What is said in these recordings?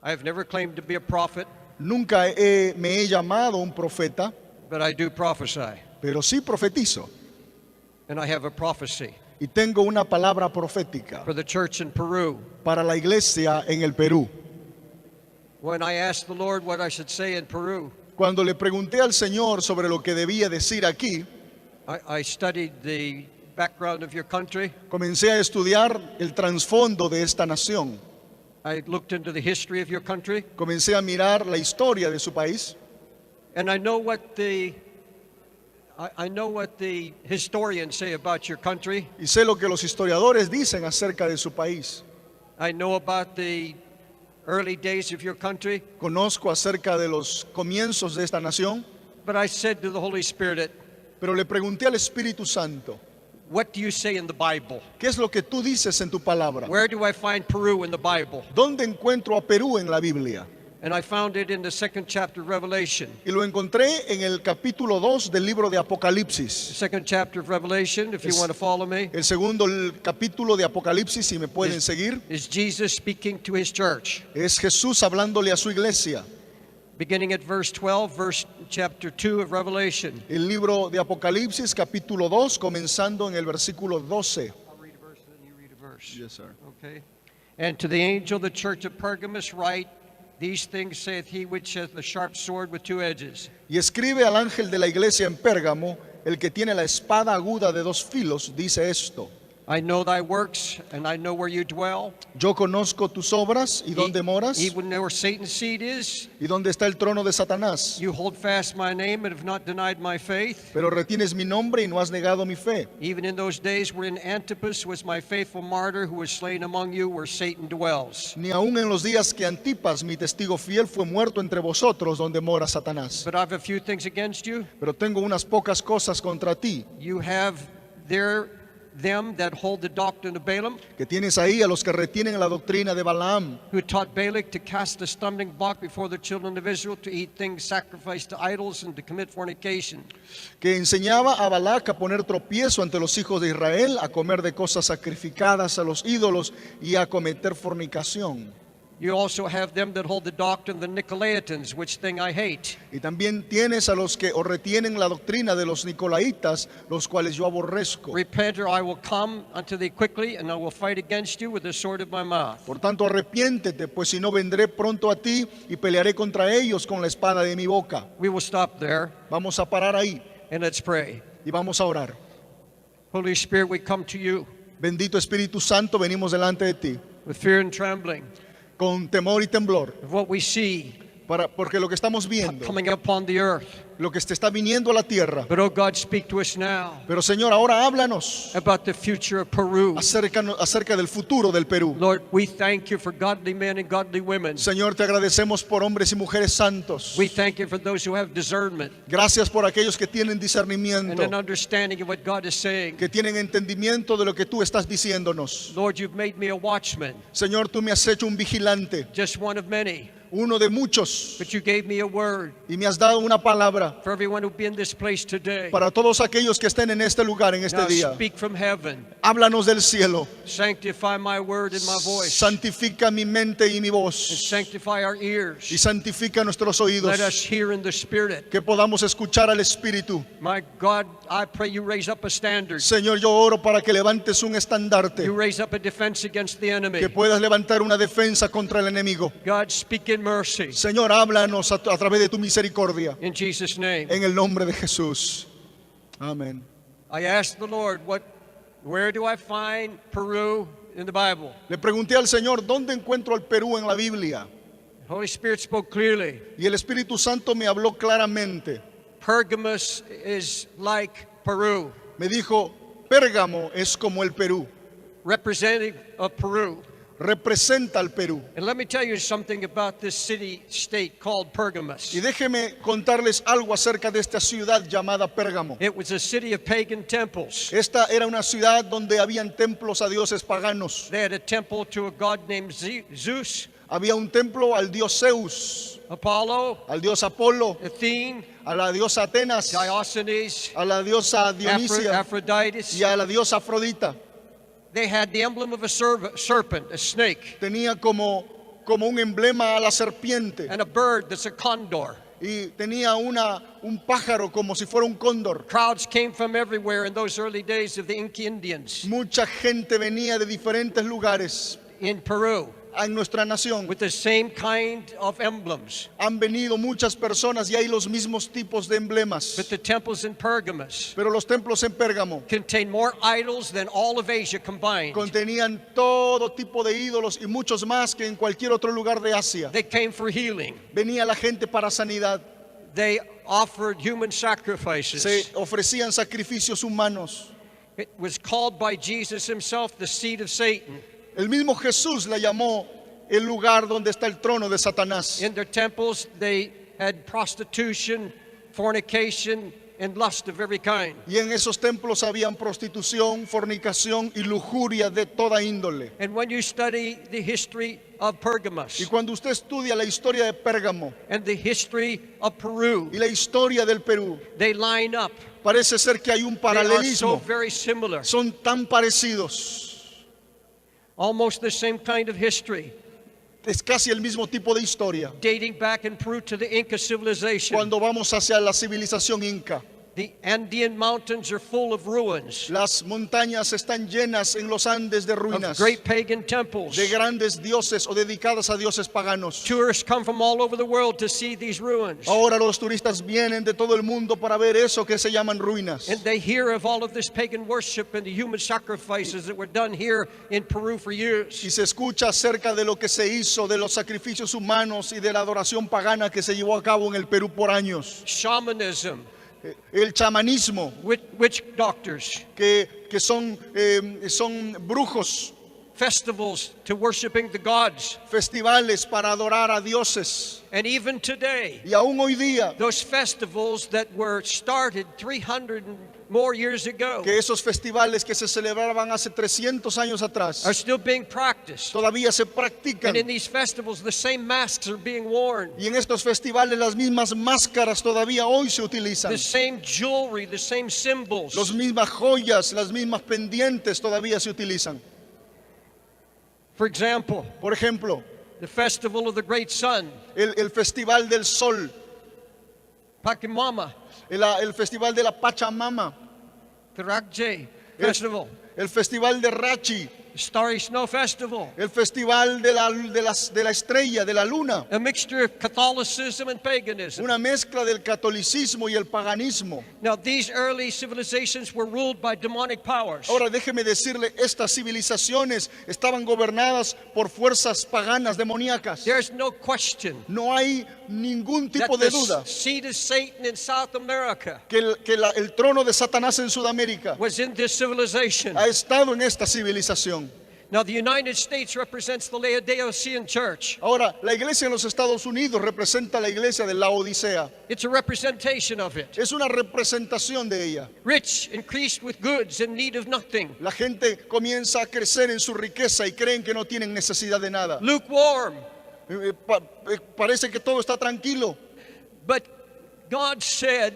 I have never claimed to be a prophet, Nunca me he llamado un profeta, but I do prophesy. pero sí profetizo. And I have a prophecy Y tengo una palabra profética for the church in Peru. para la iglesia en el Perú. When I asked the Lord what I should say in Peru, Cuando le pregunté al Señor sobre lo que debía decir aquí, I studied the background of your country. comencé a estudiar el trasfondo de esta nación. I looked into the history of your country, Comencé a mirar la historia de su país and I know what the historians say about your country. y sé lo que los historiadores dicen acerca de su país. I know about the early days of your country, Conozco acerca de los comienzos de esta nación, but I said to the Holy Spirit, pero le pregunté al Espíritu Santo, what do you say in the Bible? ¿qué es lo que tú dices en tu palabra? Where do I find Peru in the Bible? ¿Dónde encuentro a Perú en la Biblia? And I found it in the 2nd chapter of Revelation. Y lo encontré en el capítulo 2 del libro de The Apocalipsis. 2nd chapter of Revelation, if you want to follow me, El segundo capítulo de Apocalipsis, si me pueden seguir, is Jesus speaking to his church. es Jesús hablándole a su iglesia. Beginning at verse 12, chapter 2 of Revelation. El libro de Apocalipsis, capítulo 2, comenzando en el versículo 12. I'll read a verse and then you read a verse. Yes, sir. Okay. And to the angel of the church of Pergamos write, these things saith he which hath the sharp sword with two edges. Y escribe al ángel de la iglesia en Pérgamo, el que tiene la espada aguda de dos filos, dice esto: I know thy works, and I know where you dwell, Yo conozco tus obras y dónde moras even where Satan's seat is. y dónde está el trono de Satanás. You hold fast my name and have not denied my faith. Pero retienes mi nombre y no has negado mi fe. Even in those days wherein Antipas was my faithful martyr, who was slain among you, where Satan dwells. Ni aun en los días que Antipas, mi testigo fiel, fue muerto entre vosotros, donde mora Satanás. But I have a few things against you. Pero tengo unas pocas cosas contra ti, You have them that hold the doctrine of Balaam, que tienes ahí a los que retienen la doctrina de Balaam, who taught Balak to cast a stumbling block before the children of Israel, to eat things sacrificed to idols, and to commit fornication. que enseñaba a Balac a poner tropiezo ante los hijos de Israel, a comer de cosas sacrificadas a los ídolos y a cometer fornicación. You also have them that hold the doctrine of the Nicolaitans, which thing I hate. Y también tienes a los que retienen la doctrina de los Nicolaitas, los cuales yo aborrezco. Repent, or I will come unto thee quickly, and I will fight against you with the sword of my mouth. Por tanto, arrepiéntete, pues si no vendré pronto a ti y pelearé contra ellos con la espada de mi boca. We will stop there, Vamos a parar ahí and let's pray. y vamos a orar. Holy Spirit, we come to you Bendito Espíritu Santo, venimos delante de ti with fear and trembling con temor y temblor, of what we see porque lo que estamos viendo, coming upon the earth. lo que te está viniendo a la tierra. But, oh God, speak to us now Pero Señor, ahora háblanos about the future of Peru. acerca del futuro del Perú. Lord, we thank you for godly men and godly women. Señor, te agradecemos por hombres y mujeres santos. We thank you for those who have discernment Gracias por aquellos que tienen and discernimiento, an understanding of what God is saying. que tienen entendimiento de lo que tú estás diciéndonos. Lord, you've made me a watchman, Señor, tú me has hecho un vigilante, just one of many, uno de muchos, but you gave me a word y me has dado una palabra for everyone who be in this place today. para todos aquellos que estén en este lugar, en este Now día. speak from heaven. Háblanos del cielo, Sanctify my word and my voice, santifica mi mente y mi and voz, sanctify our y ears. santifica nuestros oídos, Let us hear in the Spirit. que podamos escuchar al Espíritu. My God, I pray you raise up a standard. Señor, yo oro para que levantes un estandarte, You raise up a defense against the enemy. que puedas levantar una defensa contra el enemigo. God, speak in mercy. Señor, háblanos a través de tu misericordia, In Jesus' name. en el nombre de Jesús. Amén. I asked the Lord, where do I find Peru in the Bible? Le pregunté al Señor, ¿dónde encuentro al Perú en la Biblia? The Holy Spirit spoke clearly. Y el Espíritu Santo me habló claramente. Pergamos is like Peru, Me dijo, Pérgamo es como el Perú, representative of Peru. representa al Perú. And let me tell you something about this city-state called Pergamos. Y déjeme contarles algo acerca de esta ciudad llamada Pérgamo. It was a city of pagan temples. Esta era una ciudad donde habían templos a dioses paganos. They had a temple to a god named Zeus, Había un templo al dios Zeus, Apollo, al dios Apolo, Athene, a la diosa Atenas, Diogenes, a la diosa Dionisia Aphrodite. y a la diosa Afrodita. They had the emblem of a serpent, a snake. Tenía como como un emblema a la serpiente. and a bird that's a condor. Y tenía un pájaro como si fuera un cóndor. Crowds came from everywhere in those early days of the Inca Indians Mucha gente venía de diferentes lugares in Peru en nuestra nación. with the same kind of emblems. Han venido muchas personas y hay los mismos tipos de emblemas. But the temples in Pergamus Pero los templos en Pérgamo contain more idols than all of Asia combined. contenían todo tipo de ídolos y muchos más que en cualquier otro lugar de Asia. They came for healing. Venía la gente para sanidad. They offered human sacrifices. Se ofrecían sacrificios humanos. It was called by Jesus himself the seat of Satan. El mismo Jesús la llamó el lugar donde está el trono de Satanás. In their temples, they had prostitution, fornication, and lust of every kind. Y en esos templos habían prostitución, fornicación y lujuria de toda índole. And when you study the history of Y Pergamos cuando usted estudia la historia de Pérgamo and the history of Peru, y la historia del Perú, they line up. parece ser que hay un They are so paralelismo. very similar. Son tan parecidos. Almost the same kind of history, Es casi el mismo tipo de historia. dating back in Peru to the Inca civilization. Cuando vamos hacia la civilización inca, The Andean mountains are full of ruins, las montañas están llenas en los Andes de of ruinas, great pagan temples. de grandes dioses o dedicadas a dioses paganos. Tourists come from all over the world to see these ruins. Ahora los turistas vienen de todo el mundo para ver eso que se llaman ruinas. And they hear of all of this pagan worship and the human sacrifices that were done here in Peru for years. Y se escucha acerca de lo que se hizo, de los sacrificios humanos y de la adoración pagana que se llevó a cabo en el Perú por años. Shamanism, El chamanismo, witch doctors, que son brujos, festivals to worshiping the gods. festivales para adorar a dioses. And even today, Y aún hoy día, those festivals that were started 300 and more years ago que esos festivales que se celebraban hace 300 años atrás, are still being practiced. todavía se practican. And in these festivals, the same masks are being worn, Y en estos festivales las mismas máscaras todavía hoy se utilizan. the same jewelry, the same symbols. Las mismas joyas, las mismas pendientes todavía se utilizan. For example, Por ejemplo, the festival of the great sun, el Festival del Sol, Pachamama, el Festival de la Pachamama, the Rakje Festival, el Festival de Rachi, the Starry Snow Festival, el Festival de la Estrella, de la Luna. a mixture of Catholicism and paganism. Una mezcla del catolicismo y el paganismo. Now, these early civilizations were ruled by demonic powers. Ahora déjeme decirle, estas civilizaciones estaban gobernadas por fuerzas paganas demoníacas. There's no question No hay ningún that tipo de duda the seed of Satan in South America que el trono de Satanás en Sudamérica was in this civilization. ha estado en esta civilización. Now, the United States represents the Laodicean church. Ahora, la iglesia en los Estados Unidos representa la iglesia de la Odisea. It's a representation of it. Es una representación de ella. Rich, increased with goods, in need of nothing. La gente comienza a crecer en su riqueza y creen que no tienen necesidad de nada. Lukewarm. Parece que todo está tranquilo. But God said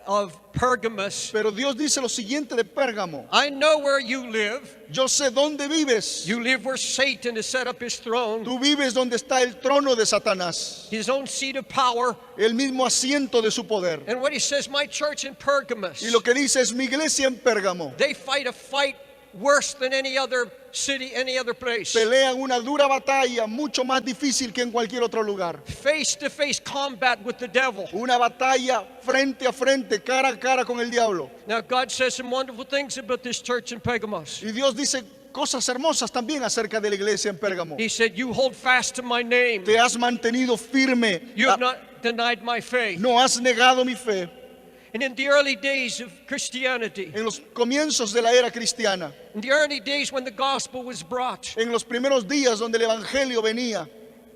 of Pergamus, Pero Dios dice lo siguiente de Pérgamo. I know where you live. Yo sé dónde vives. You live where Satan has set up his throne, Tú vives donde está el trono de Satanás, his own seat of power. el mismo asiento de su poder. And what he says, my church in Pergamus, Y lo que dice es mi iglesia en Pérgamo. they fight a fight worse than any other city, any other place. Pelean una dura batalla mucho más difícil que en cualquier otro lugar. Face-to-face combat with the devil. Una batalla frente a frente, cara a cara con el diablo. Now, God says some wonderful things about this church in Pergamos. Y Dios dice cosas hermosas también acerca de la iglesia en Pérgamo. He said, you hold fast to my name. Te has mantenido firme. You have not denied my faith. No has negado mi fe. And in the early days of Christianity, En los comienzos de la era cristiana, in the early days when the gospel was brought, en los primeros días donde el evangelio venía,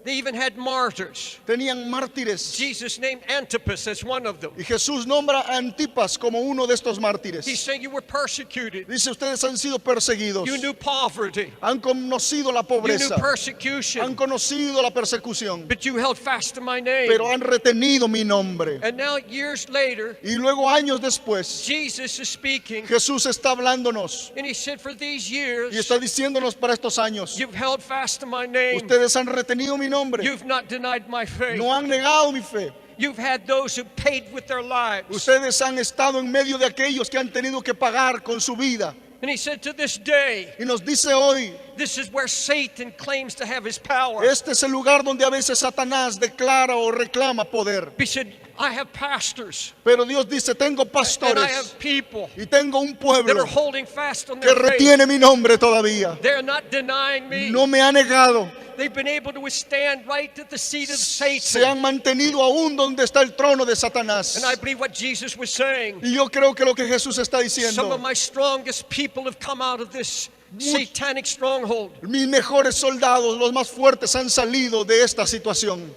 They even had martyrs. Tenían mártires. Jesus named Antipas as one of them. Y Jesús nombra a Antipas como uno de estos mártires. He's saying you were persecuted. Dice, ustedes han sido perseguidos. You knew poverty. Han conocido la You knew pobreza. Han persecution. conocido la persecución. But you held fast to my name. Pero han retenido mi nombre. And now years later, Y luego años después, Jesus is speaking. Jesús está hablándonos. And he said, for these Y years, está diciéndonos para estos años. you've held fast to my name. Ustedes han retenido mi nombre. You've not denied my faith. No han negado mi fe. You've had those who paid with their lives. Ustedes han estado en medio de aquellos que han tenido que pagar con su vida. And he said, to this day, Y nos dice hoy, this is where Satan claims to have his power. este es el lugar donde a veces Satanás declara o reclama poder. He said, I have pastors Pero Dios dice, tengo and I pastores have people y tengo un that pueblo are holding fast on que their faith. retiene mi nombre todavía. They're not denying me. No me ha negado. They've been able to withstand right at the seat of Se Satan. han mantenido aún donde está el trono de Satanás. And I believe what Jesus was saying. Y yo creo que lo que Jesús está Some of diciendo, my strongest people have come out of this satanic stronghold. mis mejores soldados, los más fuertes, han salido de esta situación.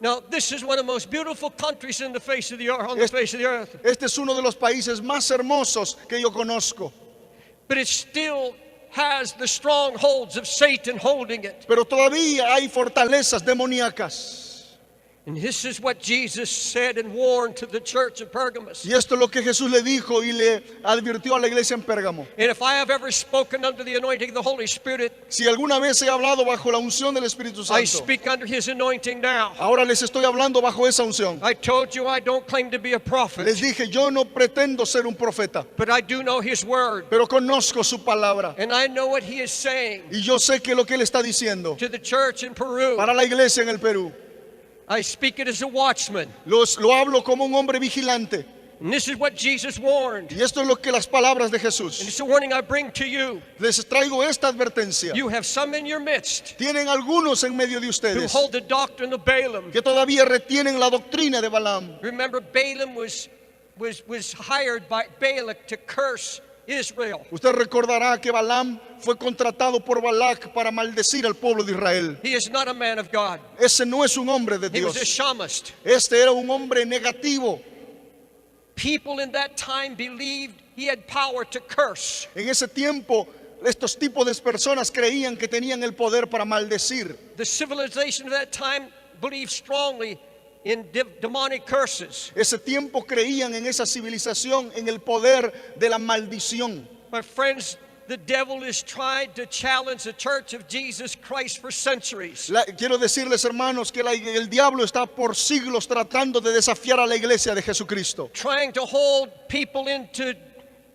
Now, this is one of the most beautiful countries in the face of the earth, on the face of the earth. Este es uno de los países más hermosos que yo conozco. But it still has the strongholds of Satan holding it. Pero todavía hay fortalezas demoníacas. And this is what Jesus said and warned to the church of Pergamos. Y esto es lo que Jesús le dijo y le advirtió a la iglesia en Pérgamo. And if I have ever spoken under the anointing of the Holy Spirit, Si alguna vez he hablado bajo la unción del Espíritu I Santo, speak under His anointing now. ahora les estoy hablando bajo esa unción. I told you I don't claim to be a Les prophet, dije, yo no pretendo ser un profeta, but I do know His word. pero conozco su palabra. And I know what He is saying Y yo sé que lo que él está diciendo to the church in Peru. para la iglesia en el Perú. I speak it as a watchman. Lo hablo como un hombre vigilante. And this is what Jesus warned. Y esto es lo que las palabras de And Jesús. it's a warning I bring to you. Les traigo esta advertencia. You have some in your midst Tienen algunos en medio de who ustedes hold the doctrine of Balaam. que todavía retienen la doctrina de Balaam. Remember, Balaam was hired by Balak to curse Israel. Usted recordará que Balaam fue contratado por Balac para maldecir al pueblo de Israel. He is not a man of God. Ese no es un hombre de He was a Dios. shamist. Este era un hombre negativo. People in that time believed he had power to curse. En ese tiempo, estos tipos de personas creían que tenían el poder para maldecir. The civilization of that time believed strongly in demonic curses. Ese tiempo creían en esa civilización, en el poder de la maldición. My friends, the devil has tried to challenge the church of Jesus Christ for centuries. Quiero decirles, hermanos, que el diablo está por siglos tratando de desafiar a la iglesia de Jesucristo. Trying to hold people into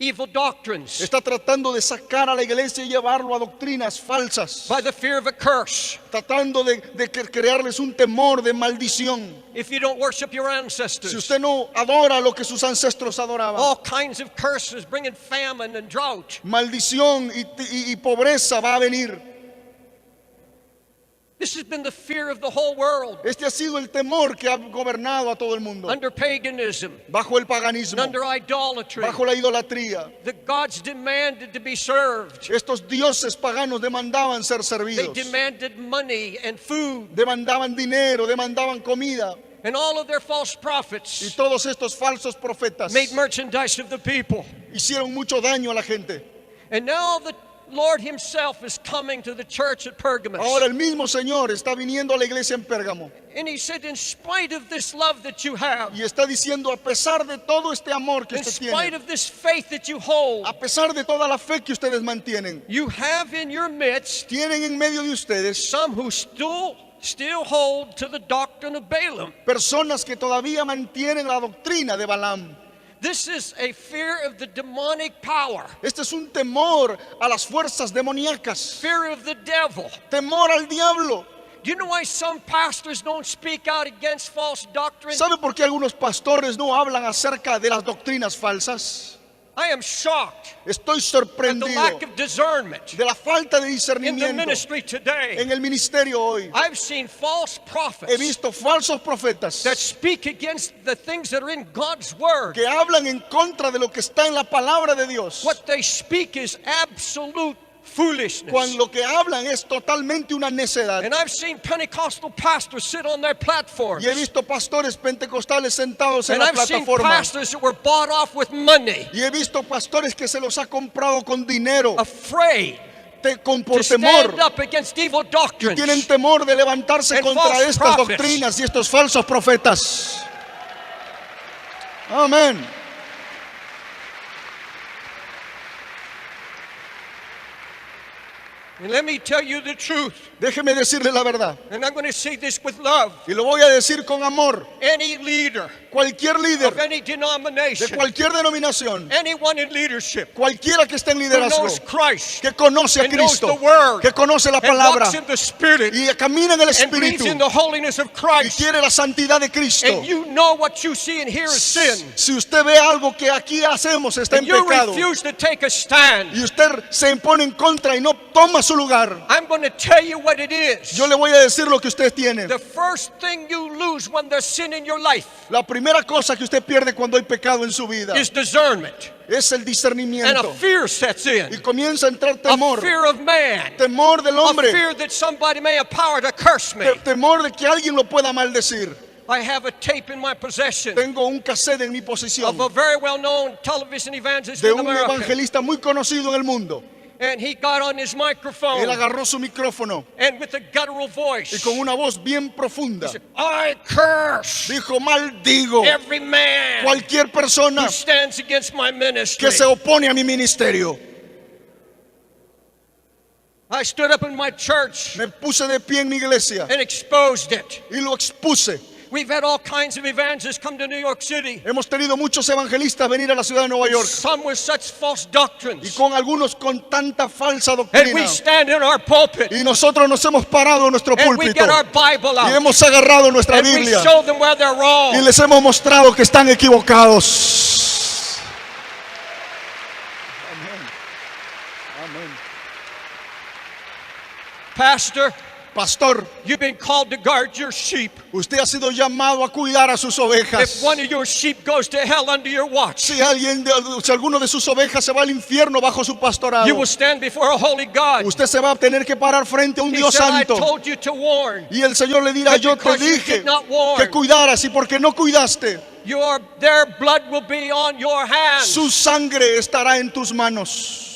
evil doctrines Está tratando de sacar a la iglesia y llevarlo a doctrinas falsas. by the fear of a curse. Tratando de crearles un temor de maldición. If you don't worship your Si ancestors, usted no adora lo que sus ancestros adoraban, all kinds of curses bringing famine and drought. maldición y pobreza va a venir. This has been the fear of the whole world Este ha sido el temor que ha gobernado a todo el mundo. under paganism Bajo el and paganismo, under idolatry. bajo la idolatría. The gods demanded to be served. Estos dioses paganos demandaban ser They servidos. demanded money and food. Demandaban dinero, demandaban comida. And all of their false Y prophets todos estos falsos profetas made merchandise of the people. hicieron mucho daño a la gente. And now the Lord Himself is coming to the church at Pergamos. Ahora el mismo Señor está viniendo a la iglesia en Pérgamo And He said, in spite of this love that you have, y está diciendo, a pesar de todo este amor que in usted spite tiene, of this faith that you hold, a pesar de toda la fe que ustedes mantienen, you have in your midst tienen en medio de ustedes some who still hold to the doctrine of Balaam. personas que todavía mantienen la doctrina de Balaam. This is a fear of the demonic power, Este es un temor a las fuerzas demoníacas, fear of the devil. temor al diablo. Do you know why some pastors don't speak out against false doctrine? ¿Sabe por qué algunos pastores no hablan acerca de las doctrinas falsas? I am shocked Estoy at the sorprendido lack of discernment de la falta de in the discernimiento ministry today. en el ministerio hoy. I've seen false He prophets visto falsos profetas that speak against the things that are in God's word. que hablan en contra de lo que está en la palabra de Dios. What they speak is absolute foolishness. cuando lo que hablan es totalmente una necedad. And I've seen Pentecostal pastors sit on their platforms. Y he visto pastores pentecostales sentados en And la I've seen plataforma. pastors that were bought off with money, Y he visto pastores que se los ha comprado con dinero, afraid por to temor. stand up against evil doctrines. Tienen temor de levantarse And contra false estas prophets. doctrinas y estos falsos profetas. Amén. And let me tell you the truth. Déjeme decirle la verdad. And I'm going to say this with love. Y lo voy a decir con amor. Any leader Cualquier of líder any de denomination, cualquier denominación, anyone in leadership cualquiera que esté en who liderazgo, knows Christ que conoce a and knows Cristo, the word que conoce la and palabra walks in the Spirit y camina en el and believes Espíritu in the holiness of y Christ, quiere la santidad de Cristo. and you know what you see and hear is sin, Si usted ve algo que aquí hacemos está en and you pecado refuse to take a stand, y usted se impone en contra y no toma su lugar, I'm going to tell you what it is. yo le voy a decir lo que usted tiene. The first thing you lose when there's sin in your life La primera cosa que usted pierde cuando hay pecado en su vida is discernment. es el And a discernimiento. fear sets Y in. comienza a entrar A temor. fear of man. Temor del A hombre. fear that somebody may have power to curse me. Temor de que alguien lo pueda maldecir. I have a tape in my possession Tengo un cassette en mi posesión of a very well-known television evangelist de in un America. evangelista muy conocido en el mundo. And he got on his Él microphone agarró su micrófono and with a guttural y voice, con una voz bien profunda I curse dijo: maldigo every man cualquier persona who stands against my ministry. que se opone a mi ministerio. I stood up in my church Me puse de pie en mi iglesia and exposed it. y lo expuse. We've had all kinds of evangelists come to New York City, Hemos tenido muchos evangelistas venir a la ciudad de Nueva York some with such false y doctrines. con algunos con tanta falsa And we doctrina. stand in our pulpit Y nosotros nos hemos parado en nuestro and we púlpito get our Bible y out hemos agarrado nuestra and we Biblia show them where they're y wrong. les hemos mostrado que están equivocados. Amén. Pastor, Pastor, you've been called to guard your sheep. usted ha sido llamado a cuidar a sus If ovejas. one of your sheep goes to hell under your watch, Si alguno de sus ovejas se va al infierno bajo su pastorado, you will stand before a holy God. usted se va a tener que parar frente a un He Dios said, I santo. told you to warn. Y el Señor le dirá: But yo te because you dije did not warn, que cuidaras, y porque no cuidaste, their blood will be on your hands. su sangre estará en tus manos.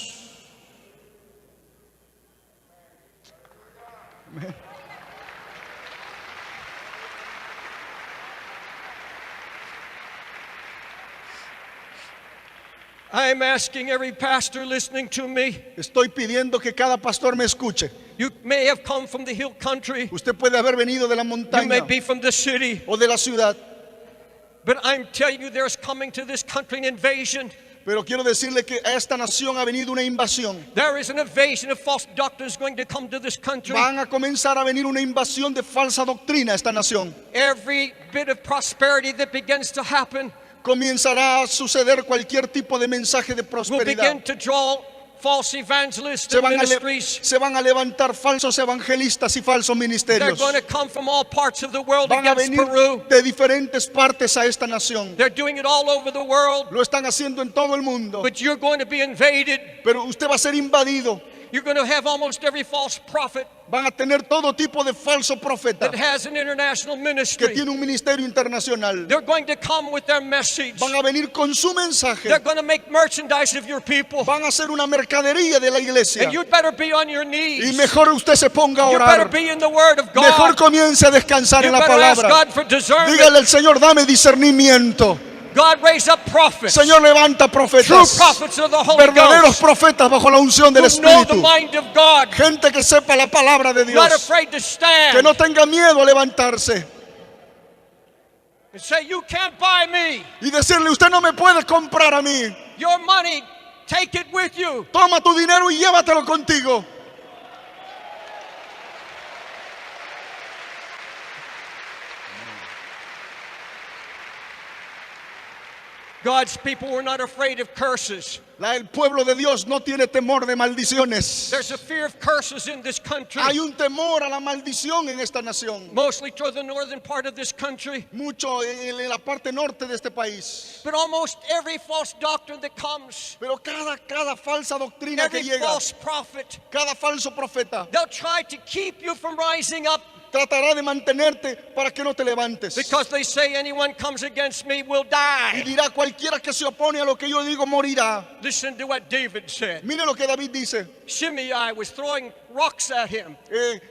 I'm asking every pastor listening to me. Estoy pidiendo que cada pastor me escuche. You may have come from the hill country. Usted puede haber venido de la You may montaña be from the city. o de la ciudad, But I'm telling you, there's coming to this country an invasion. pero quiero decirle que a esta nación ha venido una invasión. There is an invasion of false doctrines going to come to this country. Van a comenzar a venir una invasión de falsa doctrina a esta nación. Every bit of prosperity that begins to happen Comenzará a suceder cualquier tipo de mensaje de will begin prosperidad. to draw false evangelists Se and van, ministries. se van a levantar falsos evangelistas y falsos They're ministerios. going to come from all parts of the world Van a against venir Peru. de diferentes partes a esta nación. They're doing it all over the world. Lo están haciendo en todo el mundo. But you're going to be invaded. Pero usted va a ser invadido. You're going to have almost every false prophet Van a tener todo tipo de falso profeta that has an international que ministry. tiene un ministerio internacional. They're going to come with their message. Van a venir con su mensaje. They're going to make merchandise of your people. Van a hacer una mercadería de la iglesia. And you'd better be on your Y knees. mejor usted se ponga a You better orar. be in the Word of Mejor God. comience a descansar You en la better ask palabra. God for discernment. Dígale al Señor: dame discernimiento. God raise up prophets. Señor, levanta True profetas. prophets of the Holy Verdaderos Ghost. profetas bajo la unción del Who know the Espíritu. mind of God. Gente que sepa la palabra de Not Dios. afraid to Que stand no tenga miedo a levantarse and say, you can't buy me. y decirle: usted no me puede comprar a mí. Your money, take it with you. Toma tu dinero y llévatelo contigo. God's people were not afraid of curses. El pueblo de Dios no tiene temor de maldiciones. There's a fear of curses in this country, Hay un temor a la maldición en esta nación. mostly toward the northern part of this country. Mucho en la parte norte de este país. But almost every false doctrine that comes, Pero cada falsa doctrina que every llega, false prophet, cada falso profeta, they'll try to keep you from rising up tratará de mantenerte para que no te levantes. because they say anyone comes against me will Y die. dirá, cualquiera que se opone a lo que yo digo morirá. Listen to what David said. Mire lo que David dice, Shimei was throwing rocks at him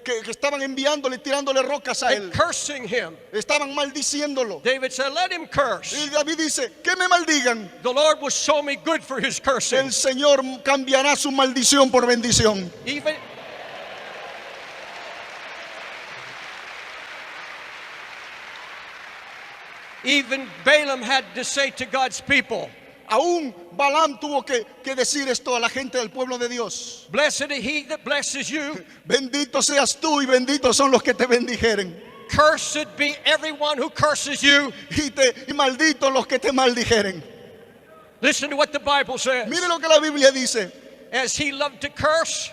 que estaban enviándole, tirándole rocas a él. and cursing him. Estaban maldiciéndolo. David said, let him curse. Y David dice, que me maldigan. The Lord will show me good for his cursing. El Señor cambiará su maldición por bendición. Even Balaam had to say to God's people, Aún Balaam tuvo que decir esto a la gente del pueblo de Dios. blessed is he that blesses you, Bendito seas tú y benditos son los que te bendijeren. cursed be everyone who curses you. Y malditos los que te maldijeren. Listen to what the Bible says. Mire lo que la Biblia dice. As he loved to curse,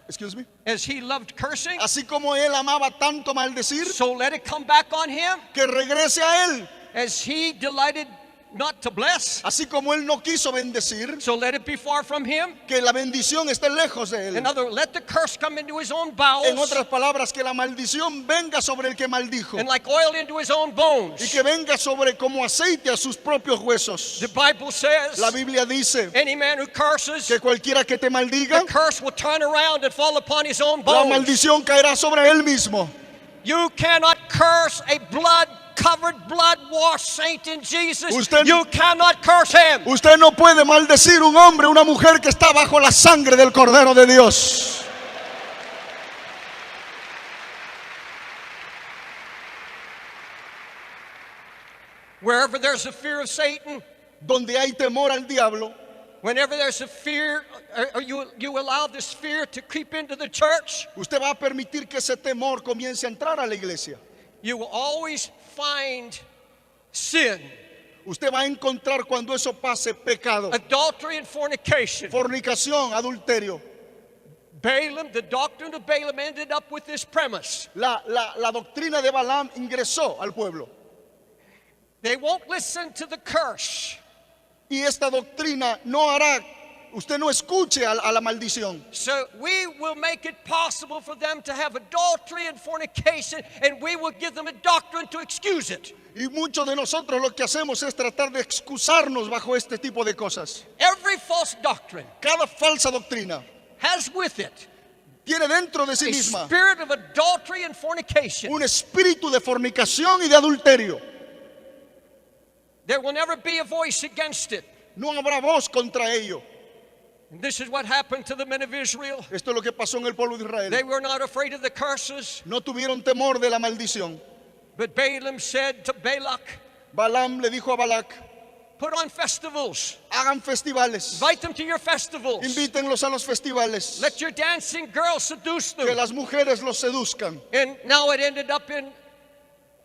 Excuse me. as he loved cursing, Así como él amaba tanto maldecir, so let it come back on him. que regrese a él. As he delighted not to bless, Así como él no quiso bendecir, so let it be far from him. que la bendición esté lejos de él. In other words, let the curse come into his own En bowels otras palabras, que la maldición venga sobre el que maldijo. and like oil into his own bones. Y que venga sobre como aceite a sus propios huesos. The Bible says, La Biblia dice any man who curses, que cualquiera que te maldiga, the curse will turn around and fall upon his own la bones. maldición caerá sobre él mismo. You cannot curse a blood-covered, blood-washed saint in Jesus. Usted- You cannot curse him. Usted no puede maldecir un hombre, una mujer que está bajo la sangre del Cordero de Dios. Wherever there's a fear of Satan, Donde hay temor al diablo, whenever there's a fear, or you allow this fear to creep into the church, usted va a permitir que ese temor comience a entrar a la iglesia. you will always find sin, Usted va a encontrar cuando eso pase pecado, adultery, and fornication. fornicación, adulterio. Balaam, the doctrine of Balaam ended up with this premise. La doctrina de Balaam ingresó al pueblo. They won't listen to the curse. Y esta doctrina no hará, usted no escuche a la maldición. So we will make it possible for them to have adultery and fornication, and we will give them a doctrine to excuse it. Y muchos de nosotros lo que hacemos es tratar de excusarnos bajo este tipo de cosas. Every false doctrine Cada falsa doctrina has with it tiene dentro de sí a misma spirit of adultery and fornication. un espíritu de fornicación y de adulterio. There will never be a voice against it. No habrá voz contra ello. And this is what happened to the men of Israel. Esto es lo que pasó en el pueblo de They Israel. were not afraid of the curses, No tuvieron temor de la maldición. but Balaam said to Balak, Balaam le dijo a Balac, put on festivals. hagan festivales, Invite them to your festivals. invítenlos a los festivales, Let your dancing girls seduce que them. las mujeres los seduzcan. And now it ended up in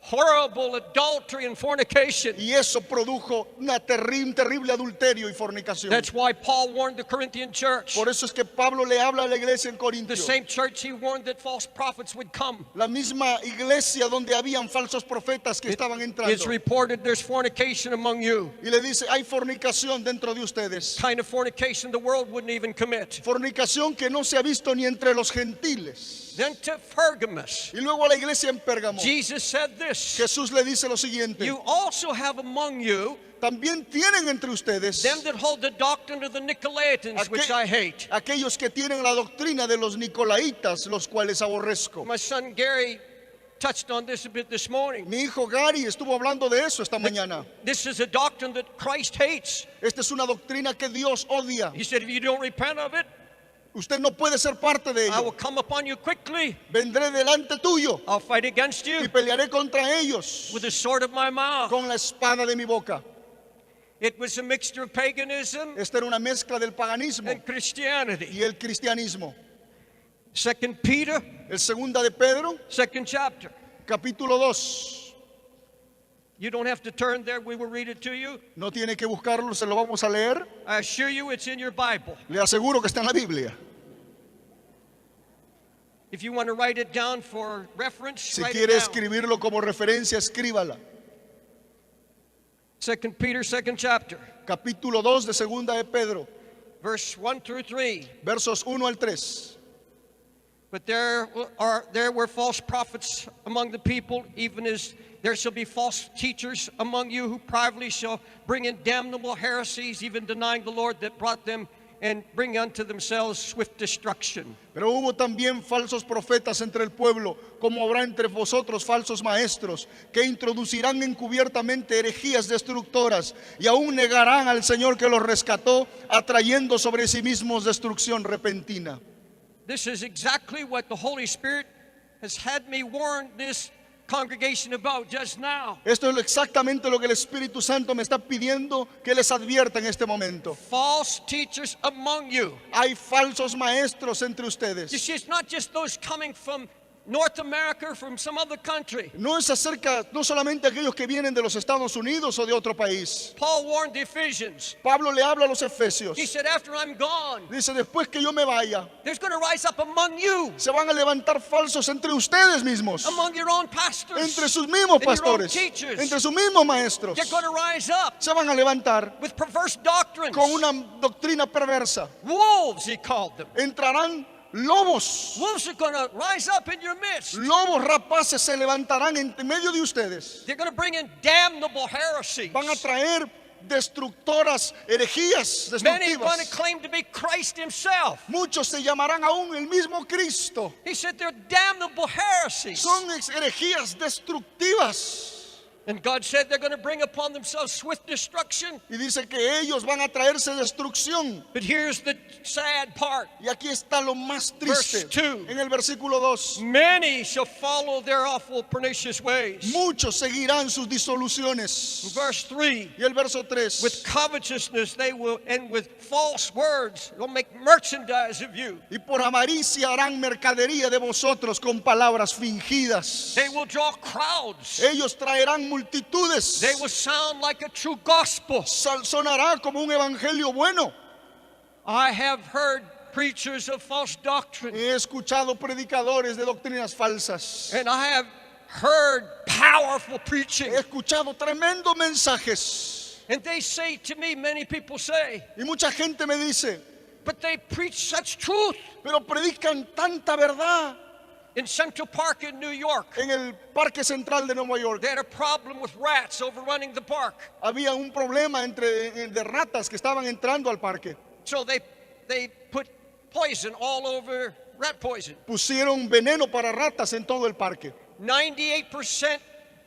horrible adultery and fornication. Y eso produjo un terrible adulterio y fornicación. That's why Paul warned the Corinthian church. Por eso es que Pablo le habla a la iglesia en The Corintio. same church he warned that false prophets would come. La misma iglesia donde habían falsos profetas que estaban It's entrando. reported there's fornication among you. Y le dice, hay fornicación dentro de ustedes. Kind of fornication the world wouldn't even commit. Fornicación que no se ha visto ni entre los gentiles. Then to Pergamos, Y luego a la iglesia en Pérgamo, Jesus said this, Jesús le dice lo siguiente. you also have among you También tienen entre ustedes them that hold the doctrine of the Nicolaitans, which I hate. aquellos que tienen la doctrina de los Nicolaitas, los cuales aborrezco. My son Gary touched on this a bit this morning. Mi hijo Gary estuvo hablando de eso esta mañana. This is a doctrine that Christ hates. Esta es una doctrina que Dios odia. He said, if you don't repent of it, Usted no puede ser parte de I will ello. come upon you quickly. Vendré delante tuyo I'll fight against y you pelearé contra ellos with the sword of my mouth. con la espada de mi boca. It was a mixture of paganism Esta era una mezcla del paganismo and Christianity. y el cristianismo. 2 Peter, El segunda de Pedro, 2nd chapter. capítulo 2. You don't have to turn there. We will read it to you. No tiene que buscarlo, se lo vamos a leer. I assure you it's in your Bible. Le aseguro que está en la Biblia. If you want to write it down for reference, Si write quiere it down. escribirlo como referencia, escríbala. 2 Peter, 2nd chapter, Capítulo 2 de Segunda de Pedro, verse 1 through 3. versos 1 al 3. But there were false prophets among the people, even as there shall be false teachers among you who privately shall bring in damnable heresies, even denying the Lord that brought them, and bring unto themselves swift destruction. Pero hubo también falsos profetas entre el pueblo, como habrá entre vosotros falsos maestros, que introducirán encubiertamente herejías destructoras, y aún negarán al Señor que los rescató, atrayendo sobre sí mismos destrucción repentina. This is exactly what the Holy Spirit has had me warn this congregation about just now. Esto es exactamente lo que el Espíritu Santo me está pidiendo que les advierta en este momento. False teachers among you. Hay falsos maestros entre You ustedes. see, it's not just those coming from North America or from some other country. No es acerca, no solamente aquellos que vienen de los Estados Unidos o de otro país. Paul warned the Ephesians. Pablo le habla a los efesios. He said, after I'm gone, Dice, después que yo me vaya, there's going to rise up among you, se van a levantar falsos entre ustedes mismos, among your own pastors, entre sus mismos and your own pastores, teachers. entre sus mismos maestros. They're going to rise up Se van a levantar with perverse doctrines. con una doctrina perversa. Wolves, he called them. Entrarán lobos. Wolves are going to rise up in your midst. Lobos rapaces se levantarán en medio de ustedes. They're going to bring in damnable heresies. Van a traer destructoras, herejías Many are going to destructivas. claim to be Christ himself. Muchos se llamarán aún el mismo Cristo. He said they're damnable heresies. Son herejías destructivas. And God said they're going to bring upon themselves swift destruction. Y dice que ellos van a traerse destrucción. But here's the sad part. Y aquí está lo más Verse triste. 2. En el versículo 2. Many shall follow their awful pernicious ways. Muchos seguirán sus disoluciones. Verse 3. Y el verso 3. With covetousness they will, and with false words, will make merchandise of you. Y por avaricia harán mercadería de vosotros con palabras fingidas. They will draw crowds. Ellos traerán multitudes. They will sound like a true gospel. Sonará como un evangelio bueno. I have heard preachers of false doctrine, He escuchado predicadores de doctrinas falsas. and I have heard powerful preaching. He escuchado tremendos mensajes. And they say to me, many people say, Y mucha gente me dice, but they preach such truth. pero predican tanta verdad. In Central Park in New York, En el Parque Central de Nueva York they had a problem with rats overrunning the park. había un problema de ratas que estaban entrando al parque. So they put poison all over, rat poison. Pusieron veneno para ratas en todo el parque. 98%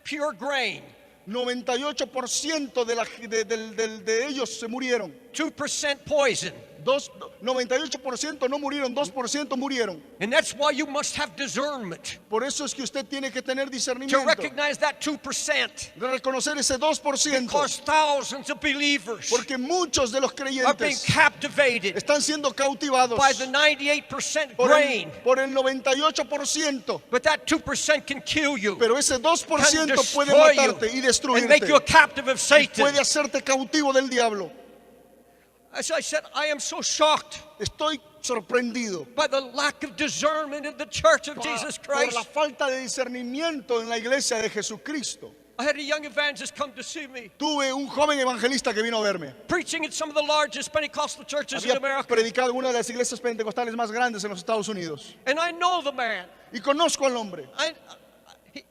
pure grain, 98% de ellos se murieron. 2% poison. 98% no murieron, 2% murieron. And that's why you must have discernment Por eso es que usted tiene que tener to discernimiento, recognize that 2%. de reconocer ese 2%, Because thousands of believers porque muchos de los are being creyentes captivated están siendo cautivados by the 98% por grain. por el 98%, But that 2% can kill you, pero ese 2% can puede destroy you, matarte y and make you a destruirte, captive of Satan. puede hacerte cautivo del diablo. As I said, I am so shocked Estoy sorprendido by the lack of discernment in the church of Jesus por la Christ. falta de discernimiento en la iglesia de Jesucristo. I had a young evangelist come to see me, Tuve un joven evangelista que vino a verme. preaching in some of the largest Pentecostal churches in Había America. predicado en una de las iglesias pentecostales más grandes en los Estados Unidos. And I know the man. Y conozco al hombre.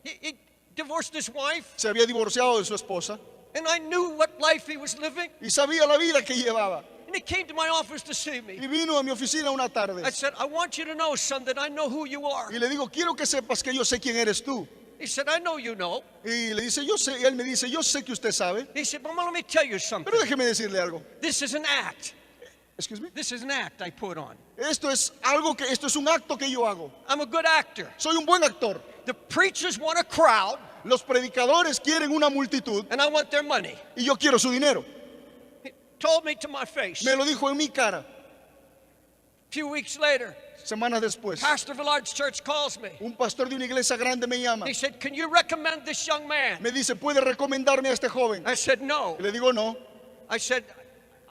He divorced his wife, Se había divorciado de su esposa and I knew what life he was living. y sabía la vida que llevaba. And he came to my office to see me. Y vino a mi oficina una tarde. I said, I want you to know, son, that I know who you are. Y le digo, quiero que sepas que yo sé quién eres tú. He said, I know you know. Y le dice, yo sé. Y él me dice, yo sé que usted sabe. He said, Mama, let me tell you something. Pero déjeme decirle algo. This is an act. Excuse me. This is an act I put on. Esto es un acto que yo hago. I'm a good actor. Soy un buen actor. The preachers want a crowd, Los predicadores quieren una multitud and I want their money. y yo quiero su dinero. He told me to my face. Me lo dijo en mi cara. A few weeks later, Semanas después, pastor of a large church calls me. un pastor de una iglesia grande me llama. He said, "Can you recommend this young man?" Me dice, ¿puede recomendarme a este joven? I said, "No." Y le digo, no. I said,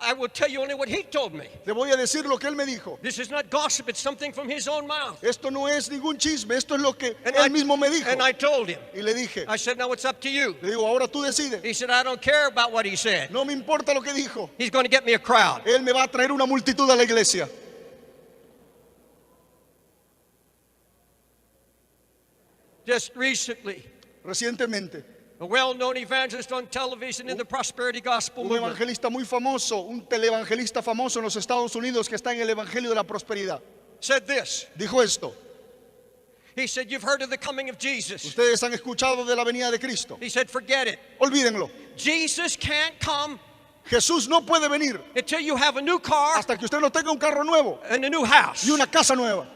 "I will tell you only what he told me. Le voy a decir lo que él me dijo. This is not gossip, it's something from his own mouth." Esto no es ningún chisme, esto es lo que And él mismo me dijo. and I told him. Y le dije, I said, "Now it's up to you." le digo, ahora tú decides. He said, "I don't care about what he said. No me importa lo que dijo. He's going to get me a crowd." Él me va a traer una multitud a la iglesia. Just recently, Recientemente, a well-known evangelist on television in the prosperity gospel un movement evangelista muy famoso, un televangelista famoso en los Estados Unidos que está en el Evangelio de la Prosperidad, said this. dijo esto. He said, "You've heard of the coming of Jesus." Ustedes han escuchado de la venida de Cristo. He said, "Forget it. Olvídenlo. Jesus can't come Jesús no puede venir until you have a new car hasta que usted no tenga un carro nuevo and a new house." y una casa nueva.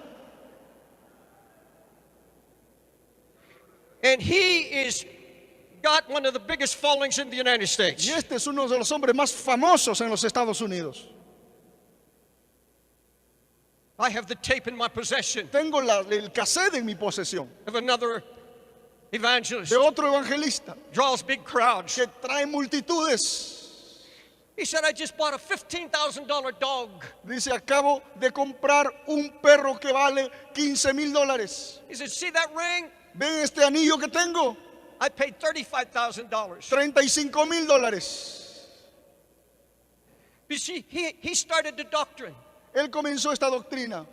And he is got one of the biggest followings in the United States. Y este es uno de los hombres más famosos en los Estados Unidos. I have the tape in my possession Tengo el cassette en mi posesión of another evangelist. de otro evangelista Draws big crowds. que trae multitudes. He said, "I just bought a $15,000 dog." Dice, acabo de comprar un perro que vale $15,000. He said, "See that ring? ¿Ven este anillo que tengo? I paid $35,000. $35,000. You see, he started the doctrine Él comenzó esta doctrina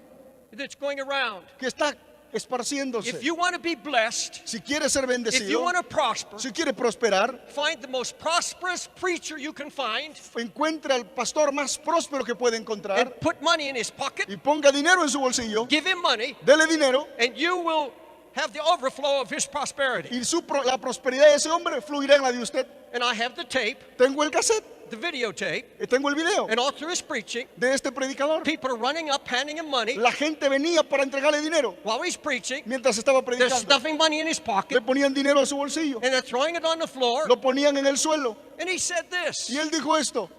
that's going around. que está esparciéndose. If you want to be blessed, Si quiere ser if you bendecido, want to prosper, si quiere prosperar, find the most prosperous preacher you can find encuentre al pastor más próspero que puede encontrar and put money in his pocket, y ponga dinero en su bolsillo, give him money, dele dinero and you will have the overflow of his prosperity. y la prosperidad de ese hombre fluirá en la de usted. And I have the tape, Tengo el cassette, the videotape, tengo el video and all through his preaching, de este predicador. people are running up, handing him money La gente venía para entregarle dinero while he's preaching. mientras estaba They're predicando. stuffing money in his Le pocket, ponían dinero a su bolsillo, and they're throwing it on the floor. lo ponían en el suelo. And he said this. Y él dijo esto,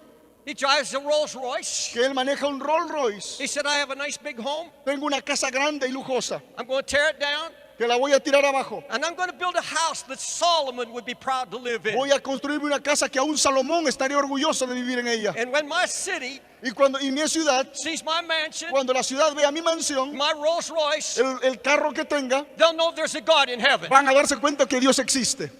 He drives a Rolls Royce. que él maneja un Rolls Royce. He said, "I have a nice big home. Tengo una casa grande y lujosa I'm going to tear it down, que la voy a tirar abajo. and I'm going to build a house that Solomon would be proud to live in. Voy a construirme una casa que aún Salomón estaría orgulloso de vivir en ella. And when my city Y mi ciudad, sees my mansion, cuando la ciudad vea mi mansión, my Rolls Royce, el carro que tenga, they'll know there's a God in heaven." van a darse cuenta que Dios existe.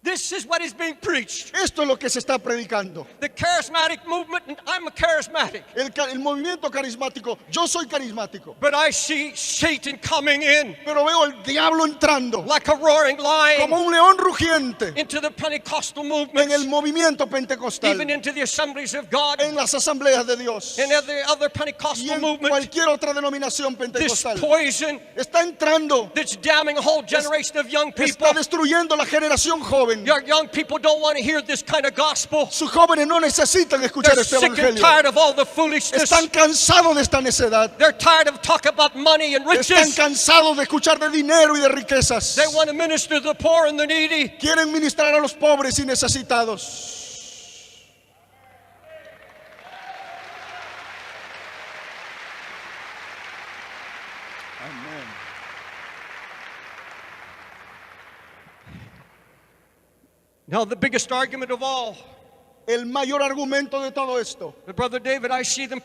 This is what is being preached. Esto es lo que se está predicando. The charismatic movement, and I'm a charismatic. El movimiento carismático, yo soy carismático, But I see Satan coming in pero veo el diablo entrando like a roaring lion como un león rugiente into the Pentecostal en el movements, movimiento pentecostal, even into the assemblies of God, en las asambleas de Dios and every other y Pentecostal en movement. cualquier otra denominación This pentecostal. poison Está entrando, that's damning a whole generation of young people. está destruyendo la generación joven. Your young people don't want to hear this kind of gospel. Sus jóvenes no necesitan escuchar They're este sick and evangelio. tired of all the foolishness. Están cansados de esta necedad. They're tired of talking about money and Están riches. cansados de escuchar de dinero y de riquezas. They want to minister to the poor and the needy. Quieren ministrar a los pobres y necesitados. Amén. Now, the biggest argument of all, El mayor argumento de todo esto. but Brother David, I see them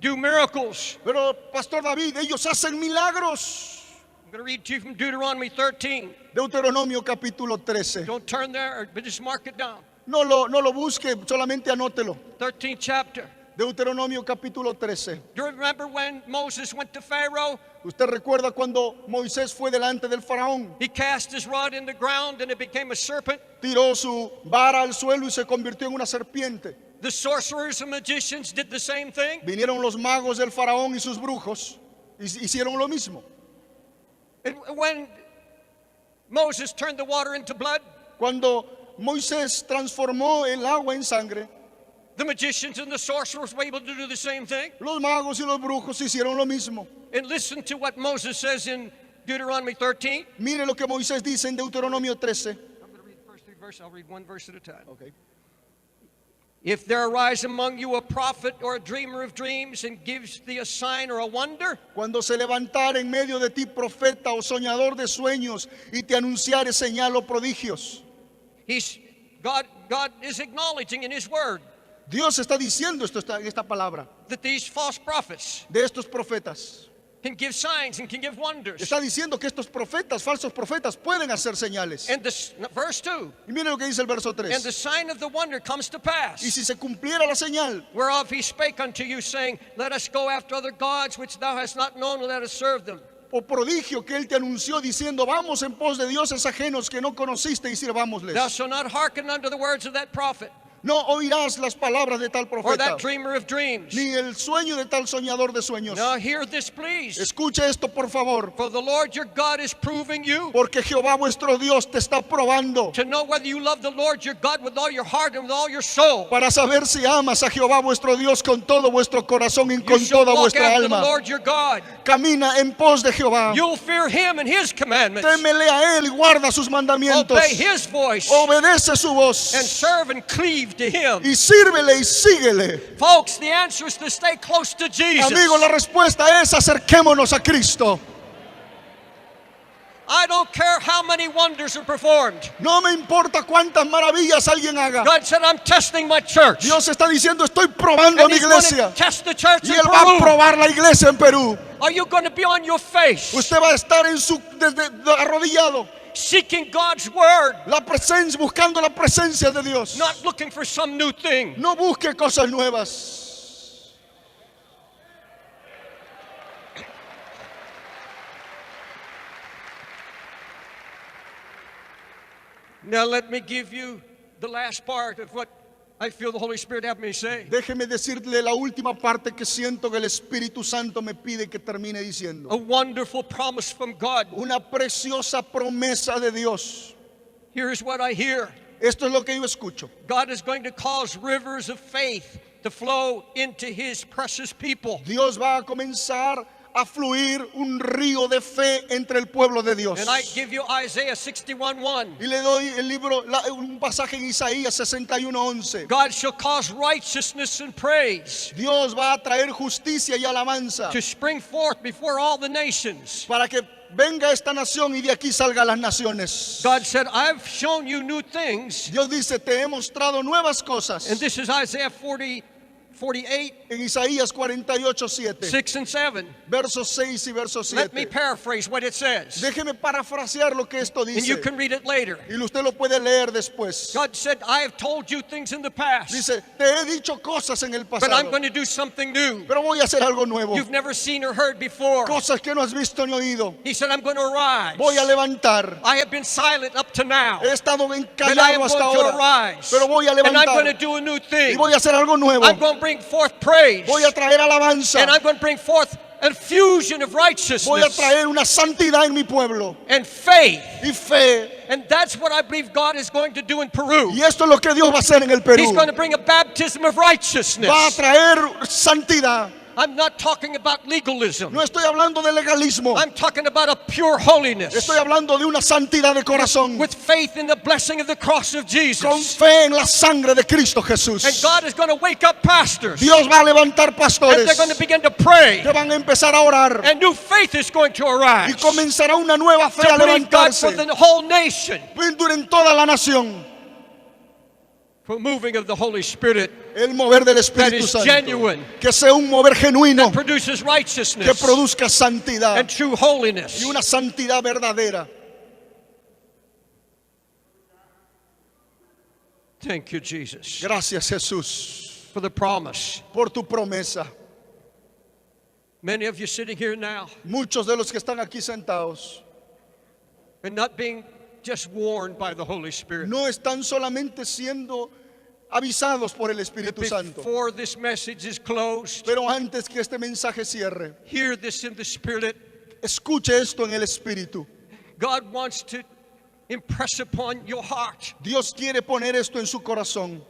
do miracles. Pero, Pastor David, ellos hacen milagros. I'm going to read to you from Deuteronomy 13. Deuteronomio capítulo 13. Don't turn there, but just mark it down. No lo busque, solamente anótelo. 13th chapter. Deuteronomio capítulo 13. Do you remember when Moses went to Pharaoh? Usted recuerda cuando Moisés fue delante del faraón, He cast his rod in the ground and it became a serpent. tiró su vara al suelo y se convirtió en una serpiente. The sorcerers and magicians did the same thing. Vinieron los magos del faraón y sus brujos y hicieron lo mismo. And when Moses turned the water into blood, Cuando Moisés transformó el agua en sangre, the magicians and the sorcerers were able to do the same thing. los magos y los brujos hicieron lo mismo. And listen to what Moses says in Deuteronomy 13. Mire lo que Moisés dice en Deuteronomio 13. I'm going to read the first three verses. I'll read one verse at a time. Okay. If there arise among you a prophet or a dreamer of dreams and gives thee a sign or a wonder, Cuando se levantare en medio de ti profeta o soñador de sueños y te anunciare señal o prodigios. God is acknowledging in His Word Dios está diciendo esta palabra that these false prophets de estos profetas. can give signs and can give wonders. Está diciendo que estos profetas, falsos profetas, pueden hacer señales. And this, verse 2, Y miren lo que dice el verso and the 3. sign of the wonder comes to Y pass, si se cumpliera la señal, whereof He spake unto you, saying, Let us go after other gods which thou hast not known, and let us serve them. o prodigio que él te anunció diciendo, vamos en pos de dioses ajenos que no conociste y Thou sirvámosles. shalt not hearken unto the words of that prophet, No oirás las palabras de tal or profeta, that dreamer of dreams. ni el sueño de tal soñador de sueños. Now hear this, please. Escuche esto, por favor, For the Lord your God is proving you porque Jehová vuestro Dios te está probando to know whether you love the Lord your God with all your heart and with all your soul. para saber si amas a Jehová vuestro Dios con todo vuestro corazón y You con shall toda walk vuestra after the alma. Lord your God. Camina en pos de Jehová. You'll fear Him and His commandments. Témele a él y guarda sus mandamientos. Obey His voice Obedece su voz and serve and cleave to Him. y sírvele y síguele. Folks, the answer is to stay close to Jesus. Amigo, la respuesta es acerquémonos a Cristo. I don't care how many wonders are performed. No me importa cuántas maravillas alguien haga. God said, I'm testing my church. Dios está diciendo, estoy probando a And mi He's going iglesia. to test the church Y in él va a Peru. probar la iglesia en Perú. Are you going to be on your face Usted va a estar arrodillado. seeking God's word, La presencia, buscando la presencia de Dios. not looking for some new thing? No busque cosas nuevas. Now let me give you the last part of what I feel the Holy Spirit have me say. Déjeme decirle la última parte que siento que el Espíritu Santo me pide que termine diciendo. A wonderful promise from God. Una preciosa promesa de Dios. Here's what I hear. Esto es lo que yo escucho. God is going to cause rivers of faith to flow into His precious people. Dios va a comenzar a fluir un río de fe entre el pueblo de Dios. And I give you Isaiah 61:1. Y le doy el libro, un pasaje en Isaías 61:11. God shall cause righteousness and praise Dios va a traer justicia y alabanza to spring forth before all the nations. para que venga esta nación y de aquí salgan las naciones. God said, I've shown you new things. Dios dice, te he mostrado nuevas cosas. And this is Isaiah 48, En Isaías 48:7, 6 and 7. versos 6 y versos Let me 7. paraphrase what it says. Déjeme parafrasear lo que esto And you dice. can read it later. Y usted lo puede leer después. God said, I have told you things in the past, Dice, te he dicho cosas en el but I'm pasado, going to do something new. pero voy a hacer algo nuevo. You've never seen or heard before. Cosas que no has visto ni oído. He said, I'm going to arise. Voy a levantar. I have been silent up to now, He estado but I encallado am hasta going to ahora. arise. Pero voy a And I'm going to levantar. do a new Y thing. voy a hacer algo nuevo. I'm going to bring forth praise. Voy a traer alabanza. And I'm going to bring forth a fusion of Voy a righteousness traer una santidad en mi pueblo. and faith. Y fe. And that's what I believe God is going to do in Peru. Y esto es lo que Dios va a hacer en el Perú. He's going to bring a baptism of Va a righteousness. traer santidad. I'm not talking about legalism. No estoy hablando de legalismo. I'm talking about a pure holiness Estoy hablando de una santidad de corazón. with faith in the blessing of the cross of Con Jesus. fe en la sangre de Cristo Jesús. And God is going to wake up pastors. Dios va a levantar And pastores they're going to begin to pray. que van a empezar a orar. And new faith is going to Y arise to comenzará una nueva fe a believe God for levantarse the whole nation. en toda la nación. For moving of the Holy Spirit El mover del that Espíritu is Santo. genuine, Que sea un mover genuino. that produces Que righteousness produzca santidad. and true holiness. Y una santidad verdadera. Thank you, Jesus, Gracias, Jesús, for the promise. por tu promesa. Many of you sitting here now Muchos de los que están aquí sentados and not being just warned by the Holy Spirit. no están solamente siendo avisados por el Espíritu Santo. Before this message is closed, Pero antes que este mensaje cierre, hear this in the Spirit. escuche esto en el Espíritu. God wants to impress upon your heart Dios quiere poner esto en su corazón.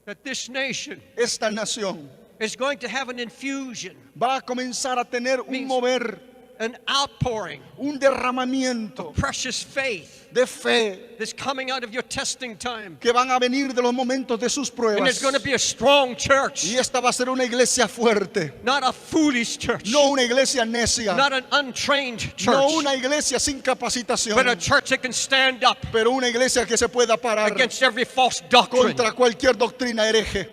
that this nation Esta nación is going to have an infusion. va a comenzar a tener un Means- mover. an outpouring un derramamiento precious faith de fe that's coming out of your testing time. que van a venir de los momentos de sus And pruebas. it's going to be a strong church, Y esta va a ser una iglesia fuerte, not a foolish church, no una iglesia necia, not an untrained church, no una iglesia sin capacitación, but a church that can stand up pero una iglesia que se pueda parar against every false doctrine contra cualquier doctrina hereje.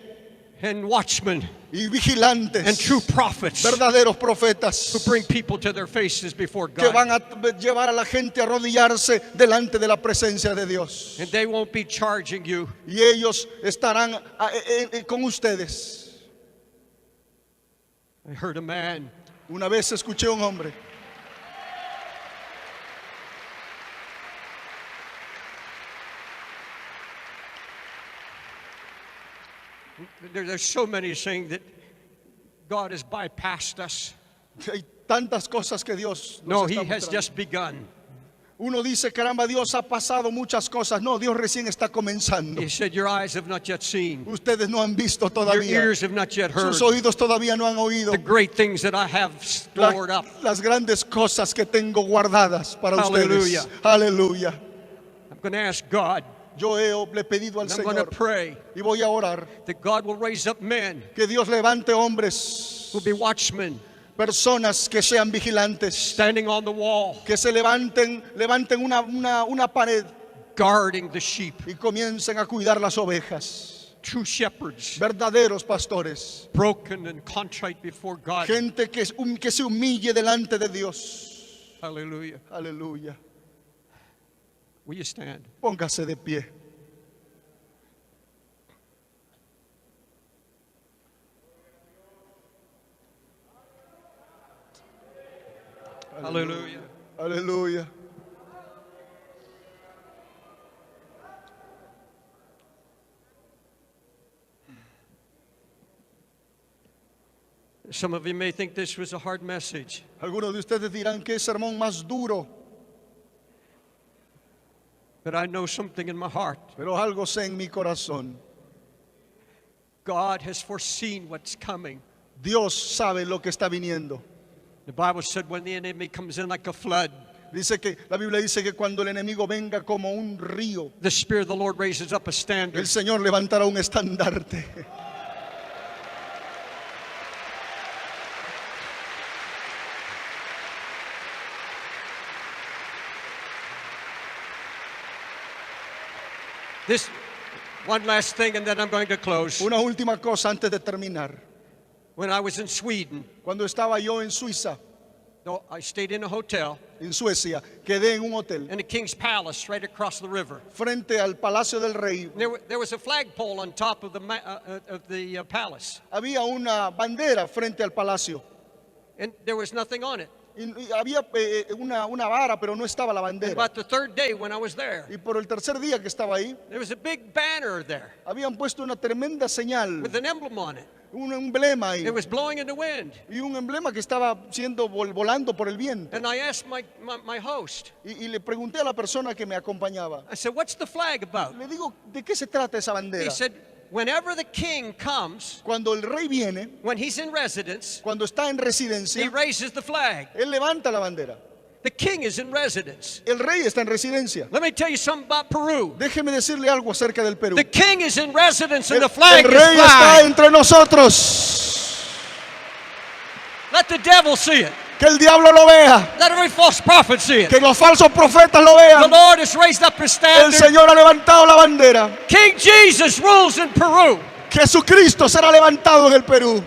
and watchmen Y and vigilantes, true prophets verdaderos who profetas bring people to their faces before que van God. a llevar a la gente a arrodillarse delante de la presencia de Dios. And they won't be charging you. Y ellos estarán con ustedes. I heard a man Una vez escuché a un hombre there's so many saying that God has bypassed us. hay tantas cosas que Dios nos No, está He has mostrando. just begun. Uno dice, caramba, Dios ha pasado muchas cosas. No, Dios recién está comenzando. He said, your eyes have not yet seen, Ustedes no han visto your todavía. ears have not yet heard Sus oídos todavía no han oído the great things that I have stored up. las grandes cosas que tengo guardadas para Aleluya. ustedes. Aleluya. I'm going to ask God, Yo le he pedido al and I'm going to Señor pray y voy a orar that God will raise up men que Dios levante hombres, who will be watchmen, personas que sean vigilantes, standing on the wall, que se levanten una pared guarding the sheep, y comiencen a cuidar las ovejas. true shepherds, Verdaderos pastores, broken and contrite before God. gente que se humille delante de Dios. Hallelujah. Aleluya. Will you stand? Póngase de pie. Hallelujah. Aleluya. Some of you may think this was a hard message, Algunos de ustedes dirán que es sermón más duro, but I know something in my heart. pero algo sé en mi corazón. God has foreseen what's coming. Dios sabe lo que está viniendo. The Bible said when the enemy comes in like a flood, Dice que la Biblia dice que cuando el enemigo venga como un río, the Spirit of the Lord raises up a standard. el Señor levantará un estandarte. This one last thing, and then I'm going to close. Una última cosa antes de terminar. When I was in Sweden, Cuando estaba yo en Suiza, I stayed in a hotel en Suecia, quedé en un hotel in the King's Palace right across the river. frente al Palacio del Rey. There was a flagpole on top of the palace, Había una bandera frente al palacio. and there was nothing on it. Y había una vara, pero no estaba la And bandera. about the third day when I was there, Y por el tercer día que estaba ahí, there was a big banner there habían puesto una tremenda señal, with an emblem on it. un emblema ahí. It was blowing in the wind. Y un emblema que estaba siendo volando por el viento. And I asked my host, Y le pregunté a la persona que me acompañaba. I said, what's the flag about? Le digo, ¿de qué se trata esa He bandera? said, whenever the king comes, Cuando el rey viene, when he's in residence, cuando está en he residencia, raises the flag. él levanta la bandera. The king is in residence. El rey está en residencia. Let me tell you something about Peru. Déjeme decirle algo acerca del Perú. The king is in residence and El, the flag el is rey está flying. entre nosotros. Let the devil see it. Que el diablo lo vea. Let every false prophet see it. Que los falsos profetas lo The vean. Lord has raised up his El standard. Señor ha levantado la bandera. King Jesus rules in Peru. Jesucristo será levantado en el Perú.